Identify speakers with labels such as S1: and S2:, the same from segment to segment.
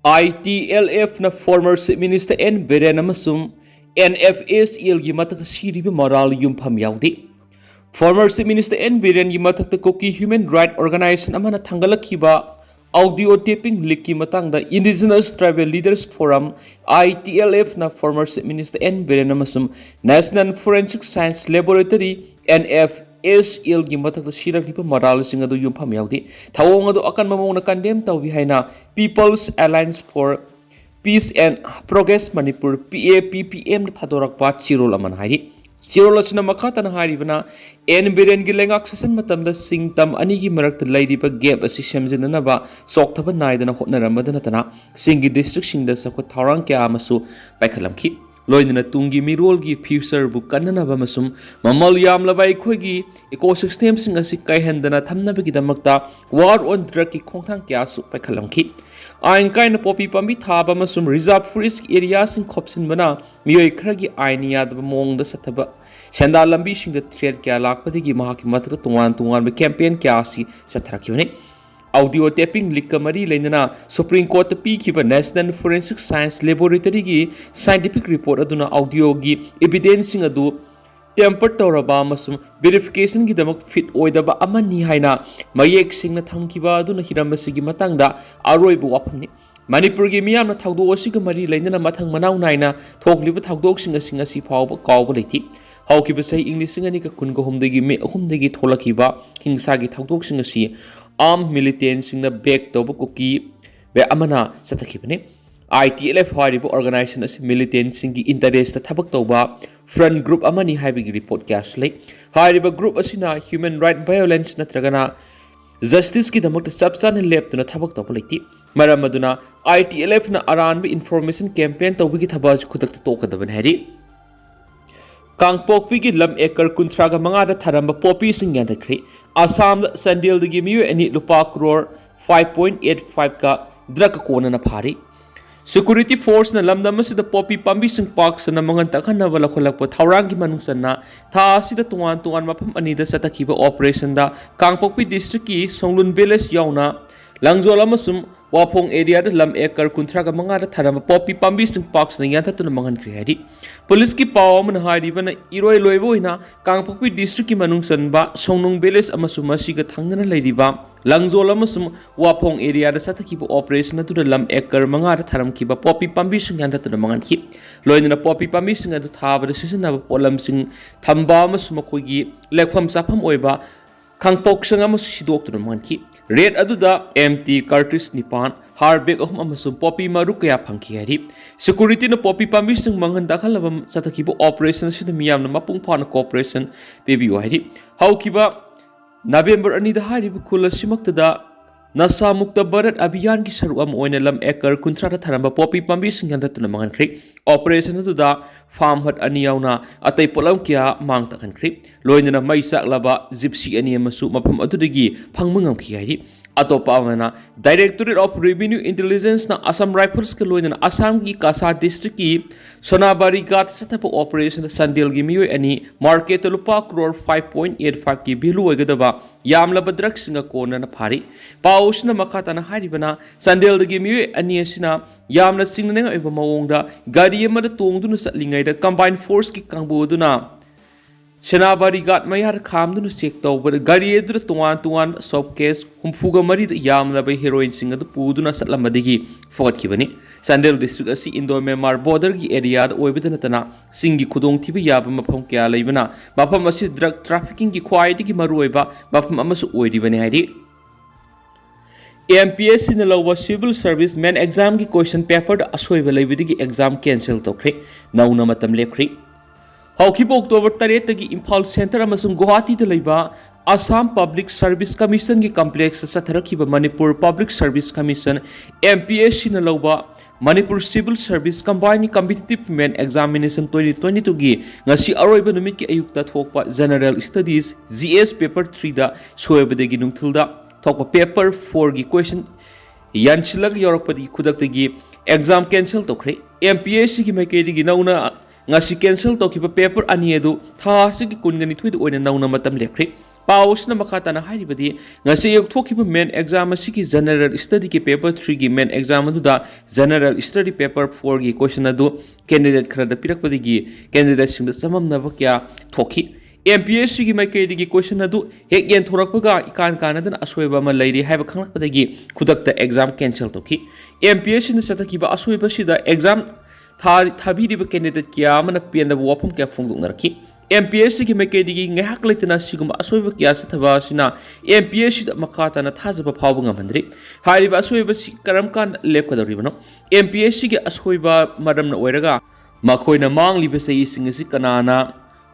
S1: ITLF na former Chief Minister N Biren amasung NFSL gi matak siriba moral yumpham yaudi. Former Chief Minister N Biren gi matak Kuki Human Rights Organization amana thangalakiba audio taping leak ki matangda Indigenous Tribal Leaders Forum ITLF na former Chief Minister N Biren amasung National Forensic Science Laboratory NFSL gi matak sirak lipa moral sing adu yumpham yaudi. Thawong adu akan mamong condemn tawi haina People's Alliance for Peace and Progress Manipur PAPPM na thadorakpa chirol aman hairi. Chirol asina makata na hairi bana N Biren gi lengak sasan matamda singtam ani gi marakta lairiba gap asi semjina na ba sokthaba naidana hotnaramada tana singi district singda sakwa thawrang kya amasu paikhalamki. Loinana tungi mirolgi future bu kannanaba masum mamal yamlaba ikhoigi ecosystem sing asi kaihendana thamnabagi damakta war on drug ki khongthang kya su paikhalamki. Ain kaina popi pambi thaba masum reserve forest area sing khopsin bana miyoi khragi ainia da mongda sathaba senda lambi sing da thread kya lakpadigi mahaki matra tungan be campaign kya si sathrakyone. Audio taping leak kamari lainana Supreme Court pi kiba National Forensic Science Laboratory gi scientific report aduna audio gi evidence sing adu temper toraba masum verification gi damak fit oidaba amani haina mayek sing na thamkiba aduna hiramasi gi matangda aroibu waphamni Manipur gi miyam na thagdo osig mari lainana mathang manau naina thokliba thagdok sing asi phawba kawba leiti hawkiba sai English sing ani ka kun go humdegi me humdegi tholakiba hingsa gi thagdok sing asi armed militants sing na back to Kuki be amana satakibane ITLF haribo organization as militants sing gi interest thabak toba front group amani haibigi report gas lay haribo group asina human right violence natragana justice ki damak subsan lab to na thabak toba leti maramaduna ITLF na aran information campaign tawigi thabaj khudak to kadaban hari Kangpokpi gi lam ekar kuntraga mangada tharamba popi sing yandakri Assam Sandil the Gimu and lupa crore 5.85 ka drug kona na phari Security force na lamdamas the poppy pambi sing parks na mangan takhan na wala kholakpo thawrangi manungsan na tha sida tungan mapam anida sa takiba operation da Kangpokpi district ki Songlun village yauna langjola masum wapong area da lam ekar kuntraga mangada tharamba poppy pambi sing parks na yanta tuna mangan krihari Police ki paw man hari bana iroi loibo ina Kangpokpi district ki manungsan ba Songnung village amasum masiga thangna lairiba langzol amasum wapong area da satakiba operation na tuda lam ekar mangada tharam kiba poppy pambi sing yanta tuna mangan ki loina poppy pambi sing adu thaba da sisna polam sing thamba amasum khoigi lekham safam oiba Kangpok sanga mas sidok tuna mangan ki red aduda MT Curtis Nipan Harbek amasum poppy maru kaya phangki hari security na poppy pambi sing mangan dakhalabam satakiba operation sina miyam na mapung phana cooperation pebiyo hari haukiba November ani da hari bukula simakta da Nasa Mukta Bharat Abhiyan ki saru am oina lam ekar kuntrata tharamba poppy pambi sing yanda tuna mangan kri operation adu da farm hut ani yauna atai polam kya mangta kan kri loina na mai saklaba gypsy ani amasu mapam adudagi phangmangam ki hari atopa amana Directorate of Revenue Intelligence na Assam Rifles ke loina Assam ki Kasa district ki Sonabari Ghat satapa operation Sandil gi miyo ani market lupa crore 5.85 ki bilu oigadaba yamlaba drugs singa kona na phari paus na makata na haribana Sandil gi miyo ani asina yamna singna nga iba mawongda gari amada tongduna satlingai da combined force ki kangbu duna Senabari Ghat mayar khamduna sek tawba gari edu tungan sob case humfuga mari yamlaba heroin singa du puduna satlamadigi fogat kibani Sandil district asi Indo-Myanmar border gi area da oibidana tana singi khudong thiba yaba mafam kya leibana mafam asi drug trafficking gi khwaidigi maruiba mafam amasu oiribani hairi MPSC na lawa civil service main exam gi question paper da asoiba leibidigi exam cancel tokre nauna matam lepkhri Haukiba October 8 tagi Imphal Center amasung Guwahati da leiba Assam Public Service Commission gi complex sa tharakiba Manipur Public Service Commission MPSC na lawa Manipur Civil Service Combined Competitive Main Examination 2022 gi ngasi aroiba numit ki ayukta thokpa General Studies GS paper 3 da soibadegi nungthulda thokpa paper 4 gi question yanchilag yorakpadi khudaktagi exam cancel tokre MPSC gi maikedi gi nauna ngasi cancel tokiba paper ani edu thasi ki kungani thuid oina nauna matam lekhri पाउसना मखाताना हाइरिबदी ngasi yokthokhiba main exam asiki general study ki paper 3 gi main exam aduda general study paper 4 gi question adu candidate khara pirakpadi gi candidate sing da samamna ba kya thokhi MPSC gi maikei gi question adu hek yen thorakpaga ikan kanadan asoiba ma leiri haiba khanglakpada gi khudakta exam cancel tokhi MPSC na satakiba asoiba sida exam thabiriba candidate kya amana pianda wafum kya phongdoknarakhi MPSC की मैकेदी ngahak leitana siguma asoiba kya sathaba sina MPSC da makata na thajaba phawba ngamandri hariba asoiba si karam kan lepkadoribano MPSC ki asoiba madam na oiraga makoina mangliba sei singasi kanana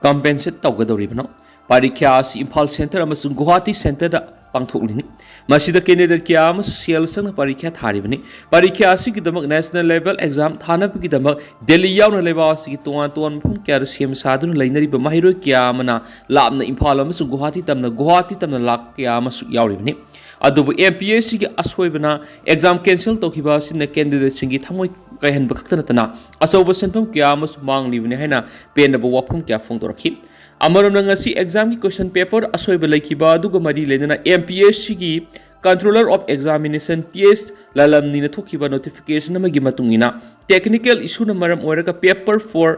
S1: compensate tawgadoribano parikya si Imphal center amasung Guwahati center da pangthoklini masida candidate kya amas CL sang parikya tharibani parikya asi ki damak national level exam thana ki damak Delhi yauna leba asi ki tuan phum kya sem sadun leinari ba mahiro kya amana labna Imphal amasung Guwahati tamna lak kya amas yauribani adubu MPSC ki ashoibana exam cancel tokhiba sin candidate singi thamoi kaihan bakhtana tana asoba senpham kya amas manglibani haina penaba wafum kya phongdorakhi Amaram ngasi exam ki question paper asoiba laikiba aduga mari lenana MPSC ki Controller of Examination TS lalamni na thokiba notification amagi matungina technical issue na maram oiraga paper 4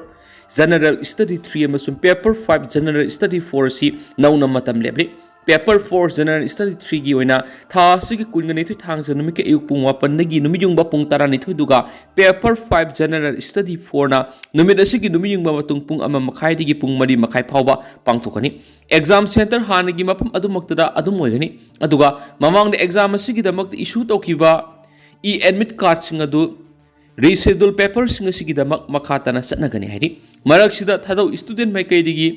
S1: general study 3 amasum paper 5 general study 4 si nauna matam lebri paper 4 general study 3 gi oina tha sigi kunngani thu thangja numi ke ayuk pung 8 nagi numi jungba pung 12 thu duga paper 5 general study 4 na numi asigi numi jungba matung pung ama makhai digi pung mari makhai phawba pangthokani exam center hanagi mapam adumaktada adum oigani aduga mamang de exam asigi damak issue tokiba admit card sing adu reschedule papers sing asigi damak makhatana satnagani hairi marak sida thadau student mai kai digi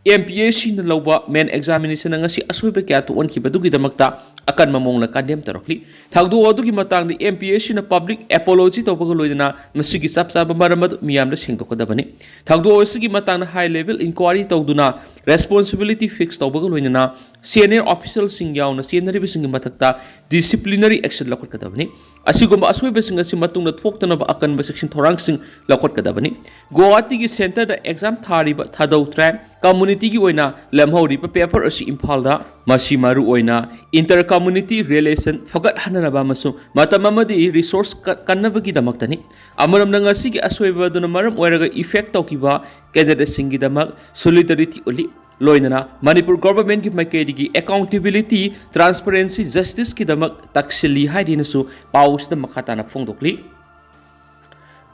S1: MPSC na lawba main examination ngasi asoiba kya to onki badugi damakta akan mamong la kandem tarokli thagdu odugi matang de MPSC na public apology to bago loidana masigi sapsa baramad miyam la sengdokadabani thagdu osigi matang na high level inquiry tawduna responsibility fix to bago loidana senior official sing yauna senior bising matakta disciplinary action lakotkadabani asigumba asoiba sing asi matung na thoktana ba akan ba section thorang sing lakotkadabani Guwahati gi center da exam thariba thadau tribe community gi oina lamhori pa paper asi Imphal da masi maru oina inter community relation fagat hanaraba masu matamamadi resource kannabagi damaktani amaram nang asi gi asoiba duna maram oiraga effect tawkiba candidate singi damak solidarity uli loinana Manipur government ki maikedi gi accountability transparency justice ki damak taksili haidinasu paus da makhatana phongdokli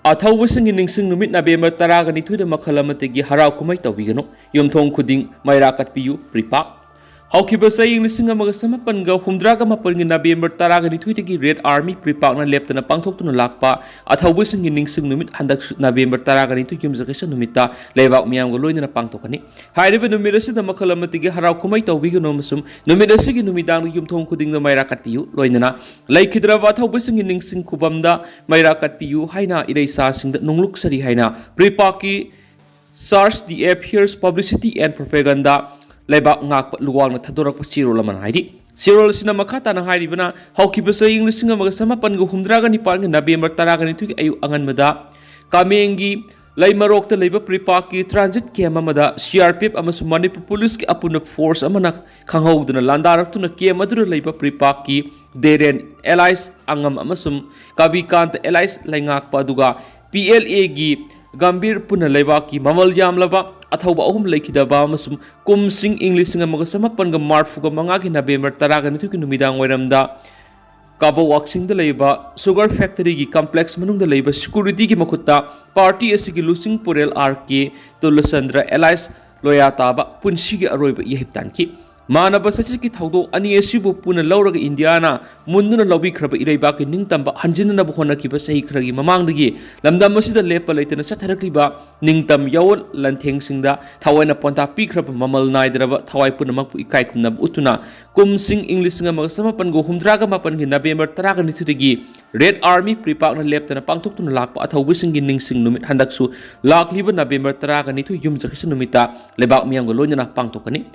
S1: Athawbasing ningsing numit November 12 da makhalamati harau kumai tawbigano yumthong khuding mairakat piyu pripa Haukiba saying lising amaga samapan ga humdraga mapalngi November 12 gi Red Army pripak na leptana pangthoktuno lakpa athawbasing ningsing numit handak November 12 yumjakesa numita lebak miyam ga loina pangthokani hairiba numira sida makhalamati gi harau kumai tawbigano masum numira sigi numidang yumthong khuding na mairakat piyu loinana laikhidraba athawbasing ningsing khubamda mairakat piyu haina ireisa singda nungluk sari haina pripaki SARS the appears publicity and propaganda Lebak ngak luwang na thadorak pa sirol man haidi sirol sina makata na haidi bana haukiba sa English nga maga samapan go humdraga ni parang November 12 ayu angan mada kamengi laimarok ta leiba pripaki transit camp amada CRPF amasung Manipur police ki apuna force amana khanghauduna landarak tuna camp adura leiba pripaki deren allies angam amasum kabikant allies laingak pa duga PLA gi Gambir puna leibaki mamal yamlaba athauba ahum leikidaba amasum kumsing English nga maga samapan ga marfuga mangagi November 12 ki numidang wairamda Kabo Waxing da leiba sugar factory gi complex manung da leiba security gi makutta party asigi lusing purel RK Tulasandra allies loyataba punsi gi aroiba yehiptan ki Manaba sachi ki thaudo ani asibu puna lauraga Indiana munduna lobi khraba iraiba ki ningtamba hanjinna bu hona ki ba sahi khragi mamangdagi lamdam masida lepa leitana satharakliba ningtam yawol lantheng singda thawaina ponta pi khraba mamal naidraba thawai puna makpu ikai kumna utuna kumsing English nga maga samapan go humdraga mapan gi November 12 gi Red Army pripak na leptana pangthoktuna lakpa athawbising gi ningsing numit handaksu lakliba November 12 yumjakisa numita lebak miyam go loina pangtokani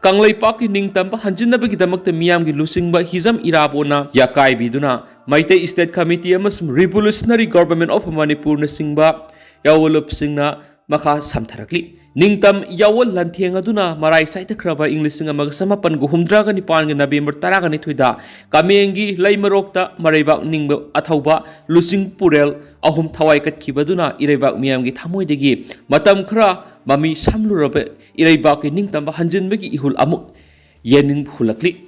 S1: Kangleipak ki ningtamba hanjinabagi damakta miyam gi lusingba hizam irabona yakai biduna Maitei State Committee amasum Revolutionary Government of Manipur na singba yawolup singna makha samtharakli Ningtam Yawal Lantiangaduna, Marai Saitakraba, English Samapan, Gumdraga Nipan, November Taraganituida, Kamengi, Laimarokta, Maribak Ningba Atauba, Lusing Purel, Ahum Tawaikat Kibaduna, Irebak Miamgi Tamoidegi, Matam Kra, Mami Samlurabe, Irebak Ningtam Hanjin Begi Ihul Amuk, Yening Hulakli.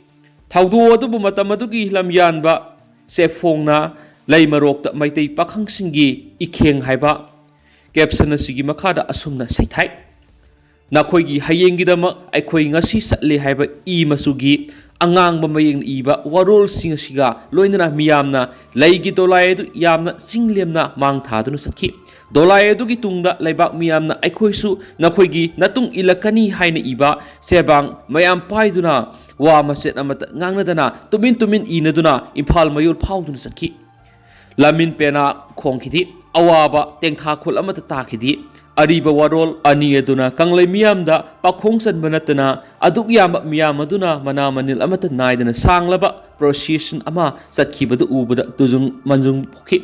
S1: Taudu Matamadugi Lam Yanba, Sefongna, Laimarokta, Maitei Pakang Singi, Ikeng Haiba, Capson Sigi Makada Asumna Saitai. Nakoigi Hayengidama, Aikoi Ngasi Satli Haiba E Masugi, Angang Bamaying Iba, Warol Singasiga, Loinana Miamna, Laigi Dolaedu Yamna, Singliamna, Mang Tadun Saki. Dolaedu Gitunda, Laibak Miamna, Aikoisu, Nakoigi, Natung Ilakani Haine Iba, Sebang, Mayam Paiduna, Wa Maset Amat Nangadana, Tumin Inaduna, Impal Mayul Paudun Saki. Lamin Pena Konkidi, Awaba, Tengtakul Amatakidi. Ariba warol ani aduna kanglai miyamda pakhongsan banatana aduk yamba miyam aduna mana manil amata naidana sanglaba procession ama satkibadu ubada tujung manjung pokhi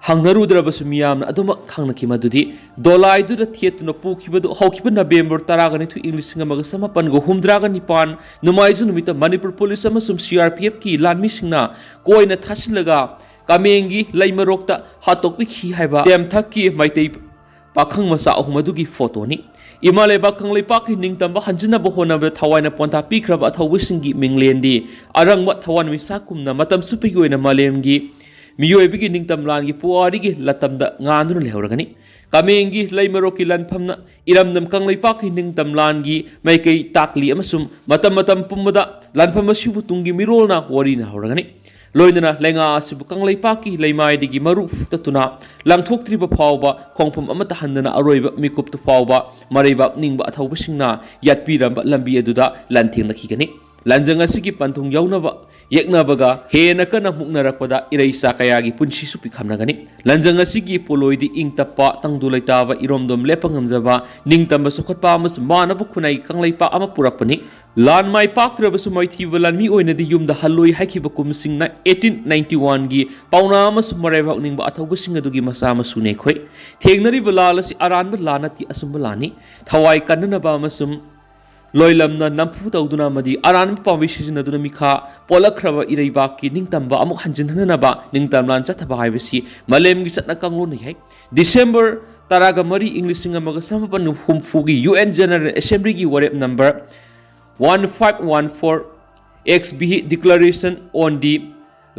S1: hangnarudrabasu miyamna aduma khangnaki madudi dolai du da thietuna pukhibadu hawkiba November 10 thu English ngamaga samapan go humdraga nipan numaizu numita Manipur police amasum CRPF ki lanmi singna koina thasilaga kamengi laimarokta hatokpi khi haiba temthaki maitei Pakang masa ahumadugi foto ni. Kangleipak Ningtamba Hanjina Bohona Tawana Ponta Pikraba Tawisingi Minglendi, Arangwa Tawan Misakumna, Matam Supiguina Malemgi, Mio beginning Tamlangi, Puarigi, Latamda Ngandu Leoragani, Kamengi, Laimaroki Lanpamna, Iramnam Kangleipak Ningtamlangi, Make Takli Amasum, Matam Pumada, Lanpamasutungi Mirona, Warina Horagani. Loinana Lenga Sibu Kangleipaki, Laimai Digi Maruf Tatuna, Langtok Triba Pauba, Kongpum Amatahandana Aroiba, Mikup to Pauba, Mariba Ningba Atawishina, Yatpiramba Lambi Aduda, Lanting Nakigani, Lanjanga Siki Pantung Yaunava, Yeknabaga, Henakana Muknarapada, Iresa Kayagi, Punshi Supi Kamnagani, Lanjanga Siki Poloidi Ingtapa, Tangdulaitava, Iromdom Lepangamzava, Ningtamba Sokotpamas, Manabukunai, Kangleipa Amapurakani, Lan Mai Pak Trabasumai Tivalan Mi Oina the Yum the Haloi Hakibakum Sing 1891 gi Pauna Mas Mareva Ningba Atawishing Adugi Masama Sunekwe, Tegnari Valalas Aran Lanati Asumbalani, Tawai Kandanaba Masum Loilamna Namputa Udunamadi, Aran Pavishin Adunamika, Polakrava Irebaki, Ningtamba Amuk Hanjananaba, Ningtamlan Chatabahivasi, Malem Gisatna Kangloni, December Taragamari English Singamagasaman Humfugi, UN General Assembly Warep number 1514 XB Declaration on the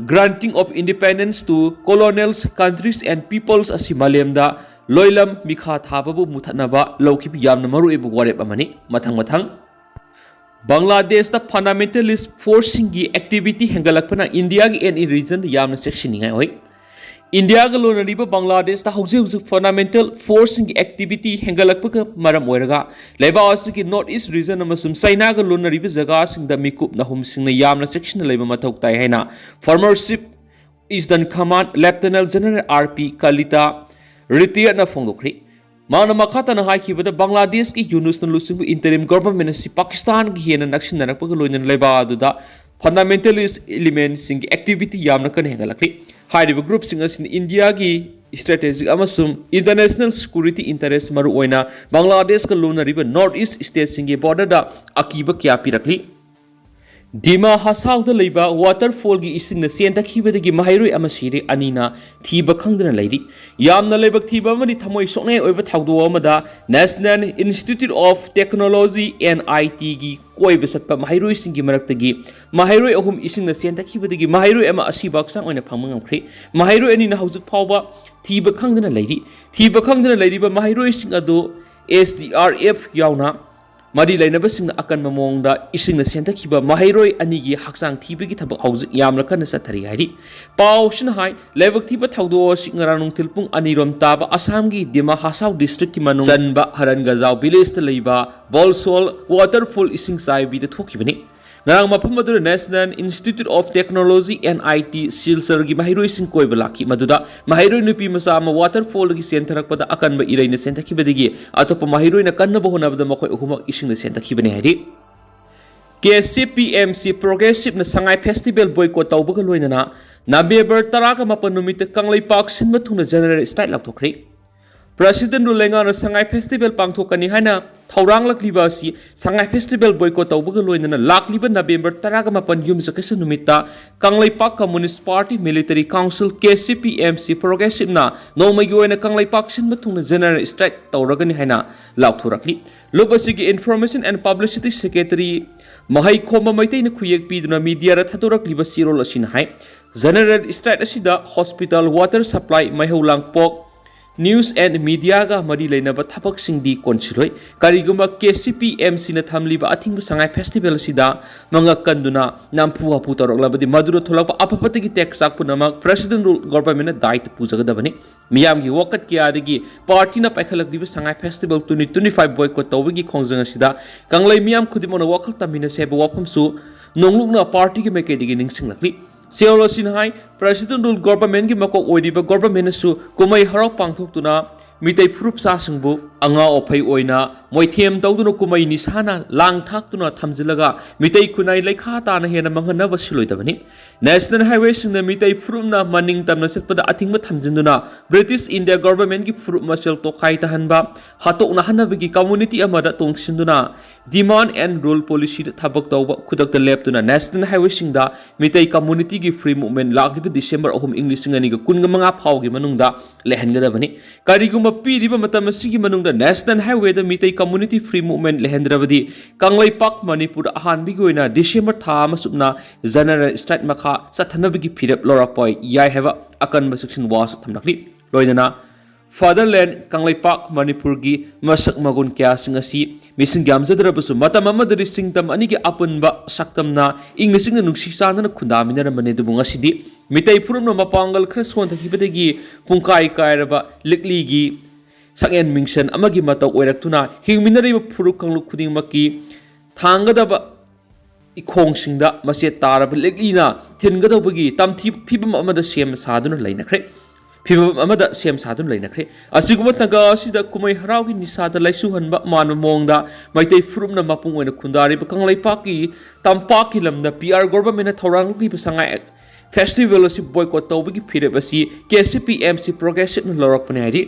S1: Granting of Independence to Colonials, Countries and Peoples Asimalemda Loilam Mikha Thababu Mutanaba Lokip Yamna Maruibu Warep Amani Matang Bangladesh the fundamentalist forcing activity Hengalakpana India and region Yamna sectioning India Galonariba Bangladesh the House fundamental forcing activity Hengalakpaka Maram Weraga Lebasiki Northeast region Amasum Saina Galonariba Zagas in the Mikup Nahum Sing Yamna section Leba Matok Taihena former ship Eastern Command Lieutenant General RP Kalita retired na Laothokhre Mana Makata na Haki with the Bangladesh ki Yunus na Lusibu interim government si Pakistan ki Hena Nakshin na Pagaloin Leba Duda fundamentalist elements in activity Yamna kan Hengalakri High groups in India ki strategic amasum international security interest maru oina Bangladesh ka lona riba northeast states singe border da akiba kya pirakli Dima Hasau the Liba waterfall gi ising na sienta kibadagi mahairoi amasiri anina thiba khangdana lairi yamna lebak thiba mani thamoi sokne oiba thawdo amada National Institute of Technology NIT gi koi besatpa mahairoi singi maraktagi mahairoi ahum ising na sienta kibadagi mahairoi ama asibak sang oina phamang amkhre mahairoi ani na haujuk phawba thiba khangdana lairi ba mahairoi sing ado SDRF yauna Madi Lainabasing Akan Mamongda ising the Santa Kiba Mahiroi Anigi Haksang Tibiki Tabak House Yamlakan Satari Hari Pau Shinhai Levak Tiba Taudo Singaranung Tilpung Anirom Taba Asamgi Dima Hasau District Manu Zanba Harangazau Bilis Liba Bolsol Waterfall Ising Sai be the Tokibani Narang Mapamadu National Institute of Technology NIT Silsar gi Mahiroi sing koi balaki Maduda Mahiroi Nupi Masama Waterfall gi Centrak pada akan ba irai na Santa Kibadigi atau Mahiroi na kanna bahona bada makoy uhuma ising na Santa Kibani hari KCPMC Progressive na Sangai Festival boycott tau bagaloi na November 10 Kangleipak sinmatung na General Strike Laothokhre President Rulenga Sangai Festival Pangthokani haina thauranglakliba asi Sangai Festival boycott tawbaga loinana lakliba November 18 yumsakasa numita Kangleipak Communist Party Military Council KCPMC Progressive na nomagi oina Kangleipak sin matungna general strike tawragani haina Laothokhre lupa sigi Information and Publicity Secretary Mahai Khoma Maitai na khuyek piduna media ra thatorakliba sirol asin hai general strike asida hospital water supply maihaulang pok News and Media ga mari lainaba thapak singdi konsiloi kariguma KCPMC na thamliba athingbu Sangai Festival sida manga kanduna nampu hapu toroklabadi madura tholakpa apapatigi texak punamak President government na dait pujagadabani miyamgi wakat kiadagi party na paikhalakliba Sangai Festival 2025 boycott tawigi khongjang sida kanglai miyam khudimona wakal tamina seba wapamsu nonglukna party gi mekedi ningsinglakli Seolosin hai President government gi makok oidiba government su kumai harau pangthoktuna mitai phurup sa singbu anga ophai oina moithem tawduna kumai nisana lang thaktuna thamjilaga mitai kunai laikha ta na hena manghana basiloidabani National Highway singna mitai phurupna maning tamna setpada athingma thamjinduna British India government gi phurup masel tokai tahanba hatokna hanabagi community amada tongsinduna demand and rule policy thabak tawba khudakta leptuna National Highway singda mitai community gi free movement lakliba December 3 English ngani ga kun manga phawgi manungda lehangadabani kariguma piriba matam asigi manungda National Highway da mitai community free movement lehendrabadi Kangleipak Manipur ahanbi goina December tha masupna general strike makha sathanabigi phirap lorakpoi yai heba akan section was thamnakli loinana Fatherland Kangleipak Manipur gi masak magun kya singasi mising gamjadrabasu matam amadari singtam anigi apunba saktamna inglising nungsi sana khundamina mane dubunga sidi mitai purumna mapangal khreswan thibadagi pungkai kairaba likli gi sangen mingsan amagi mataw oiraktuna hingminari phuruk kangluk khuding maki thangadaba ikhongsinda mase taraba leglina thingadabagi tamthi phibam amada sem saduna lainakhre phibam amada sem saduna lainakhre asiguma tanga asida kumai haraugi nisada laisu hanba manma mongda maitai phurumna mapung oina khundari Kangleipaki tampaki lamda PR government thorangli Sangai Festival asi boycott tawbagi phirep asi KCPMC Progressive na lorakpani hari